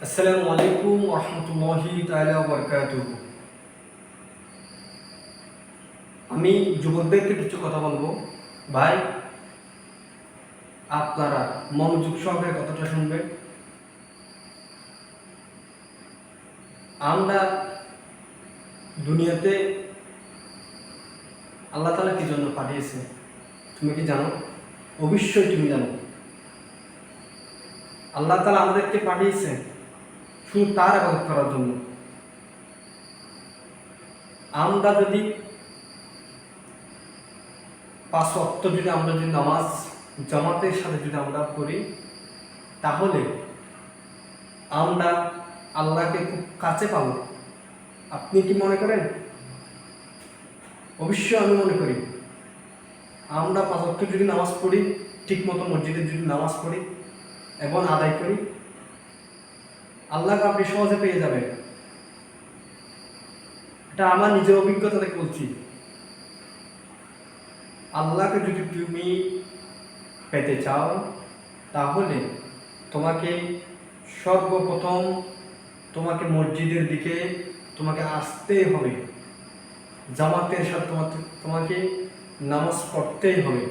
আসসালামু আলাইকুম রহমতুল্লাহি তাআলা ওয়া বারাকাতুহু। আমি যুবকদেরকে কিছু কথা বলবো। ভাই, আপনারা মনোযোগ সহকারে কথাটা শুনবেন। আমরা দুনিয়াতে আল্লাহ তাআলা কি জন্য পাঠিয়েছে তুমি কি জানো? অবশ্যই তুমি জানো। আল্লাহ তাআলা আমাদেরকে পাঠিয়েছে শুধু তার ইবাদত করার জন্য। আমরা যদি 5 ওয়াক্ত আমরা যদি নামাজ জামাতের সাথে যদি আমরা পড়ি, তাহলে আমরা আল্লাহকে খুব কাছে পাবো। আপনি কি মনে করেন? অবশ্যই আমি মনে করি। আমরা 5 ওয়াক্ত যদি নামাজ পড়ি, ঠিক মতো মসজিদে যদি নামাজ পড়ি এবং আদায় করি, আল্লাহকে আপনি সহজে পেয়ে যাবেন। এটা আমার নিজের অভিজ্ঞতা থেকে বলছি। আল্লাহকে যদি তুমি পেতে চাও, তাহলে তোমাকে সর্বপ্রথম তোমাকে মসজিদের দিকে তোমাকে আসতেই হবে। জামাতের সাথে তোমাকে নামাজ পড়তেই হবে।